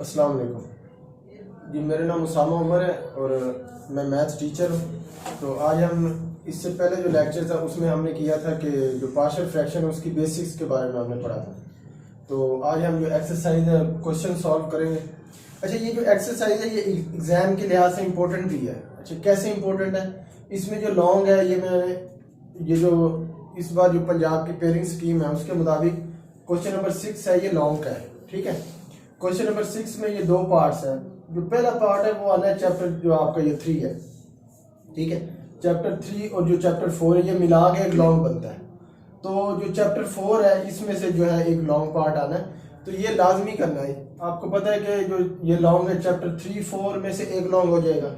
अस्सलाम वालेकुम जी। मेरा नाम उसामा उमर है और मैं मैथ्स टीचर हूँ। तो आज हम इससे पहले जो लेक्चर था उसमें हमने किया था कि जो पार्शियल फ्रैक्शन है उसकी बेसिक्स के बारे में हमने पढ़ा था। तो आज हम जो एक्सरसाइज है क्वेश्चन सॉल्व करेंगे। अच्छा, ये जो एक्सरसाइज है ये एग्ज़ाम के लिहाज से इम्पोर्टेंट भी है। अच्छा, कैसे इम्पोर्टेंट है? इसमें जो लॉन्ग है ये जो इस बार जो पंजाब की पेयरिंग स्कीम है उसके मुताबिक क्वेश्चन नंबर 6 है, ये लॉन्ग का है। ठीक है, क्वेश्चन नंबर 6 में ये दो पार्ट्स हैं। जो पहला पार्ट है वो आना है चैप्टर जो आपका ये 3 है। ठीक है, चैप्टर 3 और जो चैप्टर 4 है ये मिला के एक लॉन्ग बनता है। तो जो चैप्टर 4 है इसमें से जो है एक लॉन्ग पार्ट आना है, तो ये लाजमी करना है। आपको पता है कि जो ये लॉन्ग है चैप्टर 3, 4 में से एक लॉन्ग हो जाएगा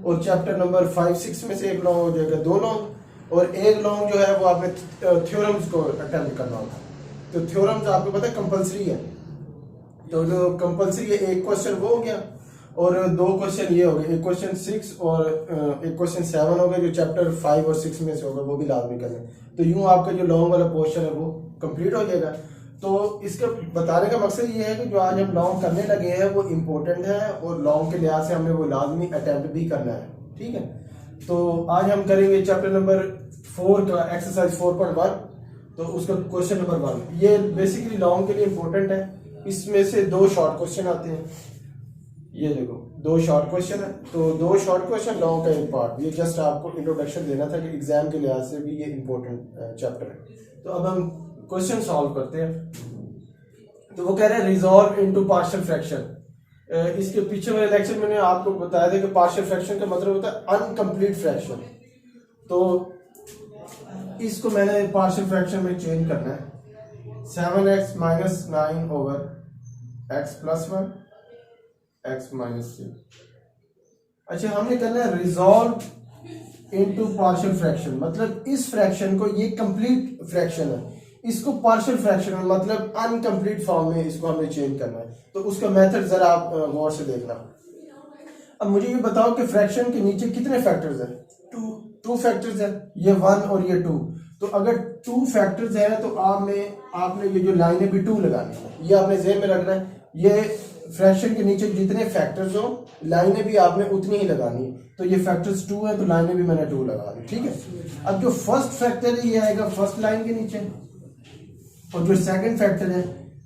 और चैप्टर नंबर 5, 6 में से एक लॉन्ग हो जाएगा, दो लॉन्ग। और एक लॉन्ग जो है वो आपने थ्योरम्स को अटेम्प्ट करना होगा। तो थ्योरम्स आपको पता है कंपलसरी है। तो जो कंपलसरी है, एक क्वेश्चन वो हो गया और दो क्वेश्चन ये हो गए, एक क्वेश्चन 6 और एक क्वेश्चन 7 हो गया जो चैप्टर 5 और 6 में से होगा, वो भी लाजमी करना है। तो यूं आपका जो लॉन्ग वाला पोर्शन है वो कंप्लीट हो जाएगा। तो इसका बताने का मकसद ये है कि जो आज हम लॉन्ग करने लगे हैं वो इम्पोर्टेंट है और लॉन्ग के लिहाज से हमें वो लाजमी अटेम्प्ट भी करना है। ठीक है, तो आज हम करेंगे चैप्टर नंबर 4 का एक्सरसाइज 4.1। तो उसका क्वेश्चन नंबर 1 ये बेसिकली लॉन्ग के लिए इम्पोर्टेंट है। इसमें से दो शॉर्ट क्वेश्चन आते हैं, ये देखो दो शॉर्ट क्वेश्चन है। तो दो शॉर्ट क्वेश्चन लॉन्ग का एक पार्ट। ये जस्ट आपको इंट्रोडक्शन देना था कि एग्जाम के लिहाज से भी ये इम्पोर्टेंट चैप्टर है। तो अब हम क्वेश्चन सॉल्व करते हैं। तो वो कह रहे हैं रिजॉल्व इनटू पार्शियल फ्रैक्शन। इसके पीछे वाले लेक्चर मैंने आपको बताया था कि पार्शियल फ्रैक्शन का मतलब होता है अनकम्प्लीट फ्रैक्शन। तो इसको मैंने पार्शियल फ्रैक्शन में चेंज करना है। 7x minus 9 over x plus 1 x minus 3। अच्छा, हमने करना है रिजॉल्व इनटू पार्शियल फ्रैक्शन, मतलब इस फ्रैक्शन को, ये कंप्लीट फ्रैक्शन है, इसको पार्शियल फ्रैक्शन में मतलब अनकम्प्लीट फॉर्म में इसको हमें चेंज करना है। तो उसका मेथड जरा आप गौर से देखना। अब मुझे ये बताओ कि फ्रैक्शन के नीचे कितने फैक्टर्स हैं? टू फैक्टर्स हैं, ये 1 और ये 2। तो अगर 2 फैक्टर्स है तो आपने ये जो लाइन है भी 2 लगानी है, ये आपने ज़हन में रखना है। ये फ्रैक्शन के नीचे जितने फैक्टर्स हो लाइनें भी आपने उतनी ही लगानी है। तो ये फैक्टर्स 2 है तो लाइनें भी मैंने 2 लगा दी। ठीक है, अब जो फर्स्ट फैक्टर है ये आएगा फर्स्ट लाइन के नीचे और जो सेकंड फैक्टर है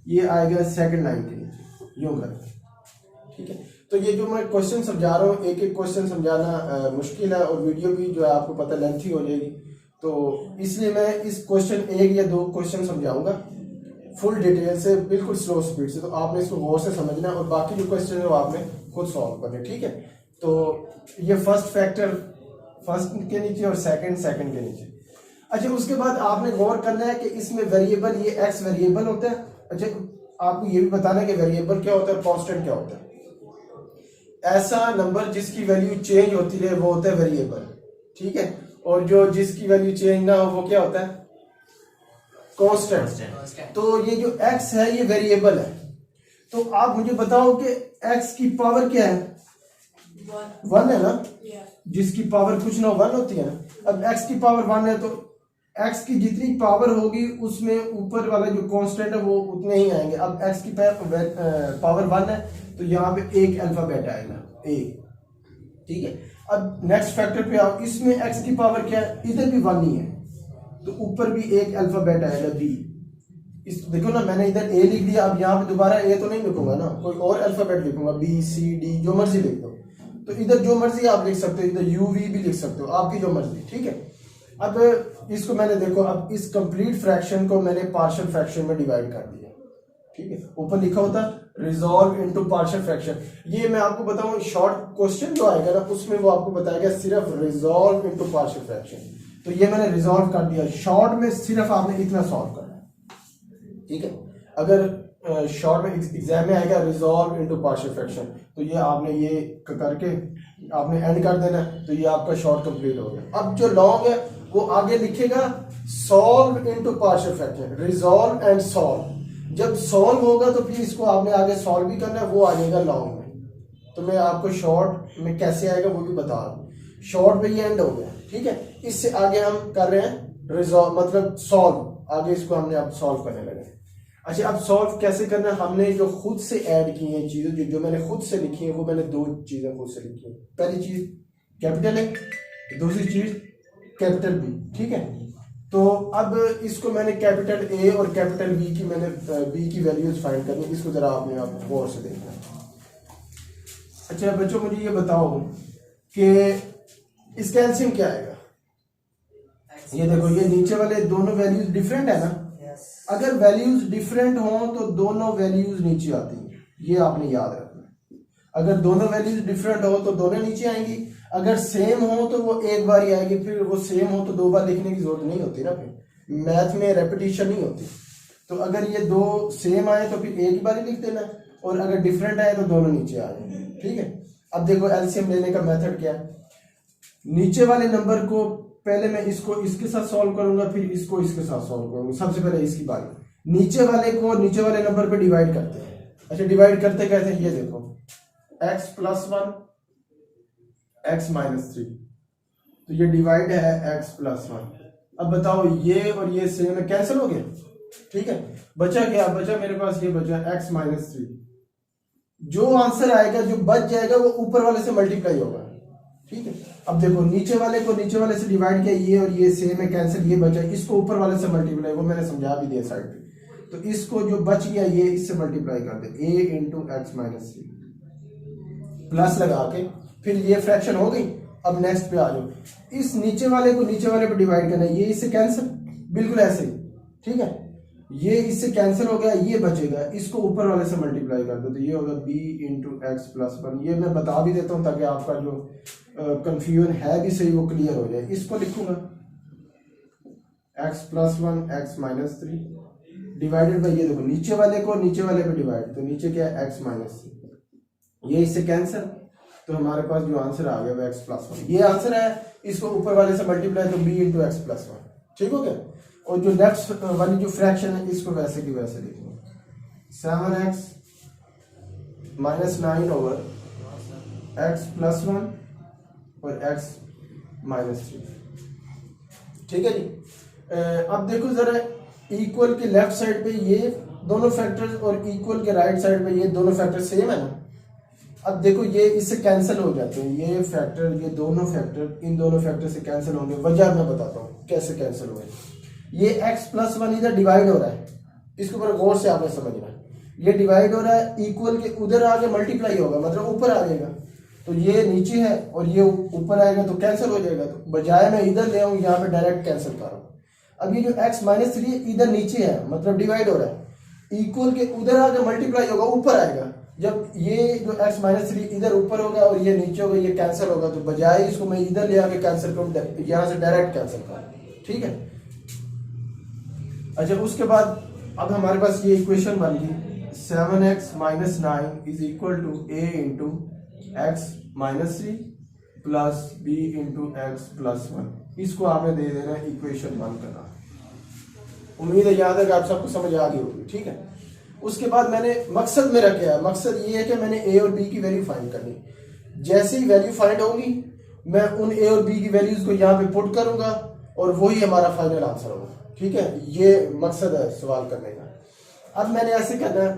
ये आएगा सेकंड लाइन के नीचे, यूं करके। ठीक है, तो ये जो मैं क्वेश्चन समझा रहा हूँ, एक एक क्वेश्चन समझाना मुश्किल है और वीडियो भी जो है आपको पता लेंथी हो जाएगी। तो इसलिए मैं इस क्वेश्चन 1 या 2 क्वेश्चन समझाऊंगा फुल डिटेल से, बिल्कुल स्लो स्पीड से। तो आपने इसको गौर से समझना है और बाकी जो क्वेश्चन है वो आपने खुद सॉल्व करने। ठीक है, तो ये फर्स्ट फैक्टर फर्स्ट के नीचे और सेकंड के नीचे। अच्छा, उसके बाद आपने गौर करना है कि इसमें वेरिएबल, ये एक्स वेरिएबल होता है। अच्छा, आपको ये भी बताना है कि वेरिएबल क्या होता है, कांस्टेंट क्या होता है। ऐसा नंबर जिसकी वैल्यू चेंज होती रहे वो होता है वेरिएबल। ठीक है, और जो जिसकी वैल्यू चेंज ना हो वो क्या होता है, कांस्टेंट। तो ये जो x है ये वेरिएबल है। तो आप मुझे बताओ कि x की पावर क्या है? 1 है ना, जिसकी पावर कुछ ना 1 होती है ना। अब x की पावर 1 है तो x की जितनी पावर होगी उसमें ऊपर वाला जो कांस्टेंट है वो उतने ही आएंगे। अब x की पावर 1 है तो यहाँ पे एक अल्फाबेट आएगा a। ठीक है, अब नेक्स्ट फैक्टर पे आओ, इसमें x की पावर क्या है, इधर भी 1 ही है तो ऊपर भी एक अल्फाबेट आएगा b। इस देखो ना, मैंने इधर a लिख दिया, अब यहाँ पे दोबारा a तो नहीं लिखूंगा ना, कोई और अल्फाबेट लिखूंगा, b c d जो मर्जी लिख दो। तो इधर जो मर्जी आप लिख सकते हो, इधर u v भी लिख सकते हो, आपकी जो मर्जी। ठीक है, अब इसको मैंने देखो, अब इस कंप्लीट फ्रैक्शन को मैंने पार्शियल फ्रैक्शन में डिवाइड कर दिया। ठीक है, ऊपर लिखा होता रिजॉल्व इनटू पार्शियल फ्रैक्शन। ये मैं आपको बताऊं शॉर्ट क्वेश्चन जो आएगा ना उसमें वो आपको बताएगा सिर्फ रिजॉल्व इनटू पार्शियल फ्रैक्शन। तो ये मैंने रिजॉल्व कर दिया। शॉर्ट में सिर्फ आपने इतना सॉल्व करना है। ठीक है, अगर शॉर्ट में एग्जाम में आएगा रिजॉल्व इनटू पार्शियल फ्रैक्शन तो ये आपने ये करके आपने एंड कर देना, तो ये आपका शॉर्ट कंप्लीट हो गया। अब जो लॉन्ग है वो आगे लिखेगा solve into partial fraction, resolve and solve. जब सॉल्व होगा तो फिर इसको आपने आगे सॉल्व भी करना है, वो आ जाएगा लॉन्ग में। तो मैं आपको शॉर्ट में कैसे आएगा वो भी बता रहा हूँ। शॉर्ट में ये एंड हो गया। ठीक है, इससे आगे हम कर रहे हैं रिजॉल्व मतलब सॉल्व, आगे इसको हमने अब सॉल्व करने लगे। अच्छा, अब सॉल्व कैसे करना है? हमने जो खुद से ऐड की हैं चीज़ें, जो मैंने खुद से लिखी हैं, वो मैंने दो चीज़ें खुद से लिखी हैं। पहली चीज़ कैपिटल ए, दूसरी चीज़ कैपिटल बी। ठीक है, तो अब इसको मैंने कैपिटल ए और कैपिटल बी की मैंने बी की वैल्यूज फाइंड करनी। इसको ज़रा आपने आप गौर से देखना। अच्छा बच्चों, मुझे ये बताओ कि इसका एलसीएम क्या आएगा? ये देखो, ये नीचे वाले दोनों वैल्यूज डिफरेंट है ना। अगर वैल्यूज डिफरेंट हो तो दोनों वैल्यूज नीचे आती हैं, ये आपने याद रखना। अगर दोनों वैल्यूज डिफरेंट हो तो दोनों नीचे आएंगी, अगर सेम हो तो वो एक बार ही आएगी। फिर वो सेम हो तो दो बार लिखने की जरूरत नहीं होती ना, फिर मैथ में रेपिटेशन नहीं होती। तो अगर ये दो सेम आए तो फिर एक ही बार ही लिख देना, और अगर डिफरेंट आए तो दोनों नीचे आ जाएंगे। ठीक है, अब देखो एलसीएम लेने का मेथड क्या है। नीचे वाले नंबर को पहले मैं इसको इसके साथ सॉल्व करूंगा, फिर इसको इसके साथ सॉल्व करूंगा। सबसे पहले इसकी बारी, नीचे वाले को नीचे वाले नंबर पे डिवाइड करते हैं। अच्छा, डिवाइड करते कैसे? ये देखो, x प्लस 1 x माइनस 3, तो ये डिवाइड है x प्लस 1। अब बताओ, ये और ये सेम है, कैंसिल हो गया। ठीक है, बचा क्या? बचा मेरे पास ये बचा x माइनस 3। जो आंसर आएगा, जो बच जाएगा, वो ऊपर वाले से मल्टीप्लाई होगा। ठीक है, अब देखो, नीचे वाले को नीचे वाले से डिवाइड किया, ये और ये सेम है, कैंसिल, ये बचा, इसको ऊपर वाले से मल्टीप्लाई, वो मैंने समझा भी दिया साइड पे। तो इसको जो बच गया ये इससे मल्टीप्लाई कर दे, a into X minus 3 plus लगा के, फिर ये फ्रैक्शन हो गई। अब नेक्स्ट पे आ जाओ, इस नीचे वाले को नीचे वाले पे डिवाइड करना, ये इससे कैंसिल, बिल्कुल ऐसे ही। ठीक है, ये इससे कैंसिल हो गया, ये बचेगा, इसको ऊपर वाले से मल्टीप्लाई कर दो, तो ये होगा b इंटू एक्स प्लस 1। ये मैं बता भी देता हूँ ताकि आपका जो कंफ्यूजन है भी सही वो क्लियर हो जाए। इसको लिखूंगा x plus 1 x minus 3 divided by, ये देखो नीचे वाले को नीचे वाले पे डिवाइड, तो नीचे क्या है x माइनस 3, ये इससे कैंसिल, तो हमारे पास जो आंसर आ गया वो x प्लस 1। ये आंसर है, इसको ऊपर वाले से मल्टीप्लाई, तो b इंटू एक्स प्लस 1। ठीक हो गया। और जो नेक्स्ट वाली जो फ्रैक्शन है, इसको वैसे की वैसे लिखूंगा, 7x minus 9 over x plus 1 और x माइनस 3। ठीक है जी। अब देखो जरा, इक्वल के लेफ्ट साइड पे ये दोनों फैक्टर्स और इक्वल के राइट साइड पे ये दोनों फैक्टर सेम है ना। अब देखो, ये इससे कैंसिल हो जाते हैं, ये फैक्टर, ये दोनों फैक्टर इन दोनों फैक्टर से कैंसिल होंगे। वजह मैं बताता हूँ कैसे कैंसिल हुए। ये x प्लस 1 इधर डिवाइड हो रहा है, इसके ऊपर गौर से आपने समझना है। ये डिवाइड हो रहा है, इक्वल के उधर आगे मल्टीप्लाई होगा, मतलब ऊपर आ जाएगा, तो ये नीचे है और ये ऊपर आएगा तो कैंसिल हो जाएगा। तो बजाय मैं इधर ले आऊँ, यहाँ पे डायरेक्ट कैंसिल कर रहा हूँ। अब ये जो x माइनस 3 इधर नीचे है, मतलब डिवाइड हो रहा है, इक्वल के उधर आगे मल्टीप्लाई होगा, ऊपर आएगा। जब ये जो x माइनस 3 इधर ऊपर होगा और ये नीचे होगा, ये कैंसिल होगा, तो बजाय इसको मैं इधर ले आके कैंसिल करूँ, यहाँ से डायरेक्ट कैंसिल कर। ठीक है। अच्छा, उसके बाद अब हमारे पास ये इक्वेशन बन गई, 7x minus 9 is equal to a into X minus 3 plus b into X plus 1। इसको आपने दे देना इक्वेशन 1 का। उम्मीद है याद है कि आप सबको समझ आ गई होगी। ठीक है, उसके बाद मैंने मकसद मेरा क्या है, मकसद ये है कि मैंने a और b की वैल्यू फाइंड करनी। जैसे ही वैल्यू फाइंड होगी, मैं उन a और b की वैल्यूज को यहाँ पे पुट करूंगा और वही हमारा फाइनल आंसर होगा। ठीक है, ये मकसद है सवाल करने का। अब मैंने ऐसे करना है,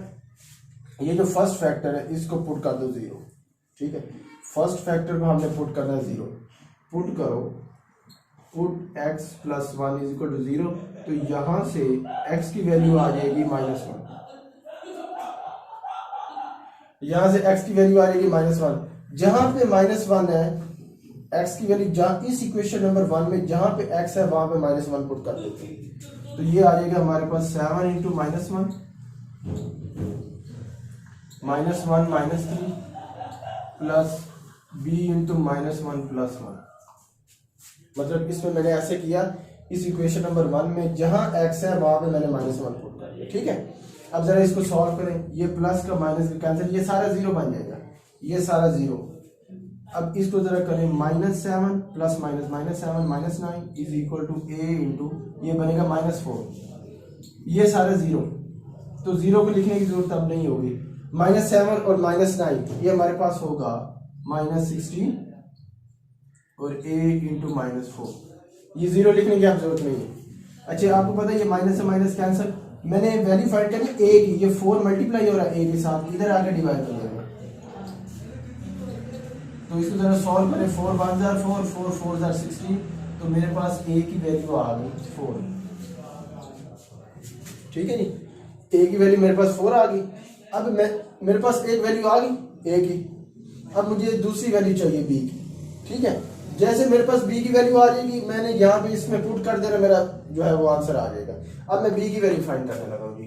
ये जो फर्स्ट फैक्टर है इसको पुट कर दो 0। ठीक है, फर्स्ट फैक्टर को हमने पुट करना है 0। पुट करो, put x plus 1 is equal to 0, तो यहां से x की वैल्यू आ जाएगी -1। यहां से x की वैल्यू आ जाएगी -1। जहां पे -1 है, x की वैल्यू जहां इस इक्वेशन नंबर 1 में जहां पे x है वहां पे -1 पुट कर देते हैं, तो ये आ जाएगा हमारे पास 7 into -1 -1 minus 3 plus b into -1 plus 1। मतलब इसमें मैंने ऐसे किया, इस इक्वेशन नंबर 1 में जहां x है वहां पे मैंने -1 पुट कर दिया। ठीक है, अब जरा इसको सॉल्व करें, ये प्लस का माइनस का कैंसिल, ये सारा 0 बन जाएगा, ये सारा 0। अब इसको जरा करें, -7 plus -7 -9 is equal to a into, ये बनेगा -4, ये सारा 0। तो 0 को लिखने की जरूरत अब नहीं होगी। -7 और -9 ये हमारे पास होगा -16 और a इंटू -4, ये 0 लिखने की आप जरूरत नहीं है। अच्छा, आपको पता है ये माइनस से माइनस कैंसिल, मैंने वैल्यू फाइंड करनी ए की, ये 4 मल्टीप्लाई हो रहा है ए के साथ, इधर आके डिवाइड कर देंगे। तो इसको जरा सॉल्व करें, 4 1 जार 4, 4 4 जार 16, तो मेरे पास ए की वैल्यू आ गई 4। ठीक है जी, ए की वैल्यू मेरे पास 4 आ गई। अब मेरे पास एक वैल्यू आ गई ए की, अब मुझे दूसरी वैल्यू चाहिए बी की। ठीक है, जैसे मेरे पास बी की वैल्यू आ जाएगी, मैंने यहाँ पे इसमें पुट कर देना, मेरा जो है वो आंसर आ जाएगा। अब मैं बी की वैल्यू फाइंड करने लगा हूँ जी।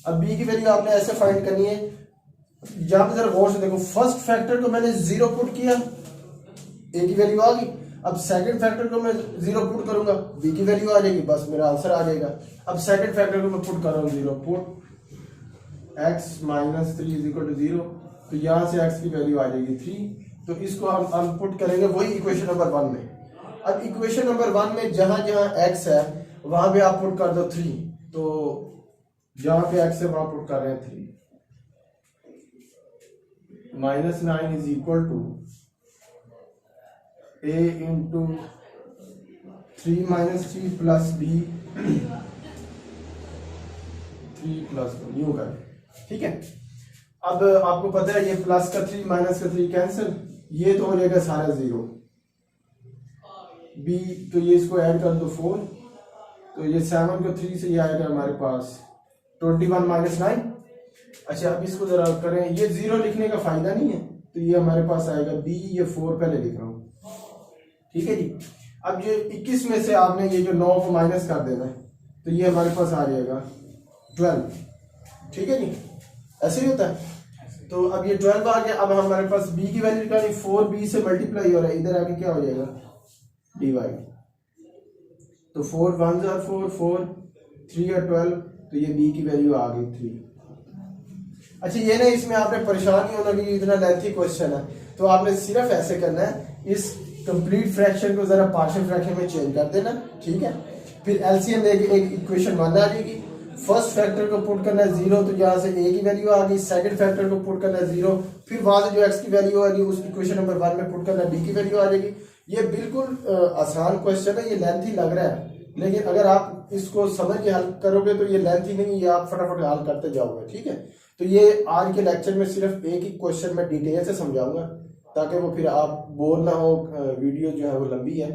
अब बी की वैल्यू आपने ऐसे फाइंड करनी है, जहां पे जरा गौर से देखो, फर्स्ट फैक्टर को मैंने 0 पुट किया, ए की वैल्यू आ गई। अब सेकंड फैक्टर को मैं 0 पुट करूंगा, बी की वैल्यू आ जाएगी, बस मेरा आंसर आ जाएगा। अब सेकंड फैक्टर को मैं पुट कर रहा हूँ 0, पुट x - 3 = 0, तो यहां से x की वैल्यू आ जाएगी 3। तो इसको हम पुट करेंगे वही इक्वेशन नंबर 1 में। अब इक्वेशन नंबर 1 में जहां जहां x है वहां पे आप पुट कर दो 3, तो जहां पे x है वहां पुट कर रहे हैं 3। -9 = a into 3 - 3 plus b 3 plus 1 यूं करें। ठीक है, अब आपको पता है ये प्लस का 3 माइनस का 3 कैंसिल, ये तो हो जाएगा सारा 0। b तो ये इसको ऐड कर दो 4, तो ये 7 को 3 से ये आएगा हमारे पास 21 - 9। अच्छा, अब इसको जरा करें, ये 0 लिखने का फायदा नहीं है, तो ये हमारे पास आएगा b, ये 4 पहले लिख रहा हूं। ठीक है जी, अब ये 21 में से आपने ये जो 9 को माइनस कर देना है, तो ये हमारे पास आ जाएगा 12। ठीक है जी, ऐसे ही होता है। तो अब ये 12 आ गया। अब हमारे पास b की वैल्यू निकालनी, 4 b से मल्टीप्लाई हो रहा है, इधर आके क्या हो जाएगा डिवाइड, तो 4 1 जार 4, 4 3 या 12, तो ये b की वैल्यू आ गई 3। अच्छा, ये नहीं इसमें आपने परेशान नहीं होना कि इतना लेंथी क्वेश्चन है, तो आपने सिर्फ ऐसे करना है, इस कंप्लीट फ्रैक्शन को जरा पार्शियल फ्रैक्शन में चेंज कर देना। ठीक है, फिर एलसीएम लेके एक इक्वेशन 1 आ जाएगी, फर्स्ट फैक्टर को पुट करना है 0, तो यहाँ से a की वैल्यू आ गई, सेकंड फैक्टर को पुट करना है 0, फिर वहां से जो x की वैल्यू आ गई उस इक्वेशन नंबर 1 में पुट करना है, b की वैल्यू आ जाएगी। ये बिल्कुल आसान क्वेश्चन है, ये लेंथी लग रहा है, लेकिन अगर आप इसको समझ के हल करोगे तो ये लेंथी नहीं, ये आप फटाफट हल करते जाओगे। ठीक है, तो ये आज के लेक्चर में सिर्फ एक ही क्वेश्चन में डिटेल से समझाऊंगा, ताकि वो फिर आप बोर ना हो, वीडियो जो है वो लंबी है।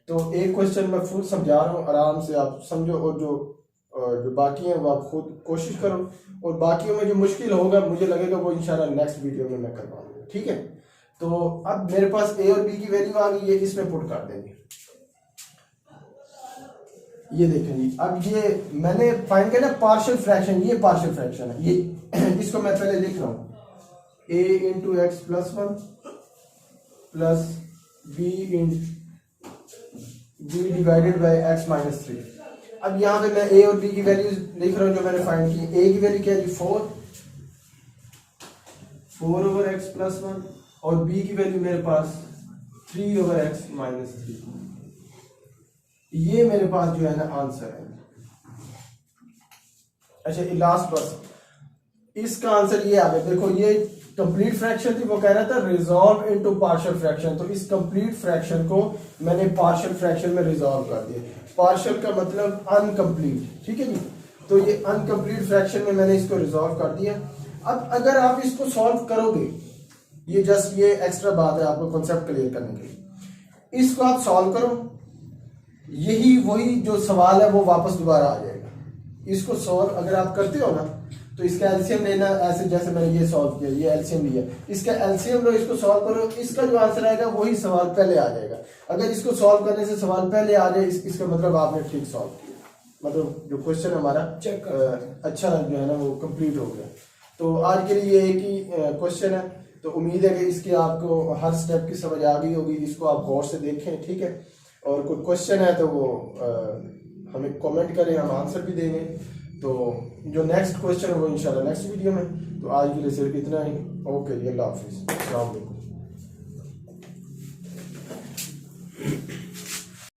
तो एक क्वेश्चन मैं फुल समझा रहा हूँ, आराम से आप समझो, और जो बाकी हैं वो आप खुद कोशिश करो, और बाकियों में जो मुश्किल होगा मुझे लगेगा वो इंशाल्लाह नेक्स्ट वीडियो में मैं करवाऊंगा। ठीक है, तो अब मेरे पास a और b की वैल्यू आ गई है, इसमें पुट कर देंगे। ये देखें जी, अब ये मैंने फाइंड किया ना पार्शियल फ्रैक्शन, ये पार्शियल फ्रैक्शन है, ये इसको मैं पहले लिख रहा हूँ, a into x plus 1 plus b divided by x minus 3। अब यहाँ पे मैं a और b की वैल्यू लिख रहा हूँ जो मैंने फाइंड की। a की वैल्यू क्या है जी 4 over x plus 1, और b की वैल्यू मेरे पास 3 over x minus 3। ये मेरे पास जो है ना आंसर है। अच्छा, लास्ट बस, इसका आंसर ये आ गया। देखो, ये कंप्लीट फ्रैक्शन थी, वो कह रहा था रिजॉल्व इनटू पार्शियल फ्रैक्शन, तो इस कंप्लीट फ्रैक्शन को मैंने पार्शियल फ्रैक्शन में रिजॉल्व कर दिया। पार्शियल का मतलब अनकंप्लीट। ठीक है जी, तो ये अनकंप्लीट फ्रैक्शन में मैंने इसको रिजॉल्व कर दिया। अब अगर आप इसको सॉल्व करोगे, ये जस्ट ये एक्स्ट्रा बात है आपको कॉन्सेप्ट क्लियर करने के लिए, इसको आप सॉल्व करो, यही वही जो सवाल है वो वापस दोबारा आ जाएगा। इसको सॉल्व अगर आप करते हो ना, तो इसका एलसीएम लेना, ऐसे जैसे मैंने ये सॉल्व किया, ये एलसीएम लिया, इसका एलसीएम लो, इसको सॉल्व करो, इसका जो आंसर आएगा वही सवाल पहले आ जाएगा। अगर इसको सॉल्व करने से सवाल पहले आ जाए, इसका मतलब आपने ठीक सॉल्व किया, मतलब जो क्वेश्चन हमारा अच्छा जो है ना वो कंप्लीट हो गया। तो आज के लिए एक ही क्वेश्चन है, तो उम्मीद है कि इसकी आपको हर स्टेप की समझ आ गई होगी। इसको आप गौर से देखें। ठीक है, और कोई क्वेश्चन है तो वो हमें कमेंट करें, हम आंसर भी देंगे। तो जो नेक्स्ट क्वेश्चन है वो इंशाल्लाह नेक्स्ट वीडियो में। तो आज के लिए सिर्फ इतना ही। ओके जी, अल्लाह हाफिज़, अस्सलाम वालेकुम।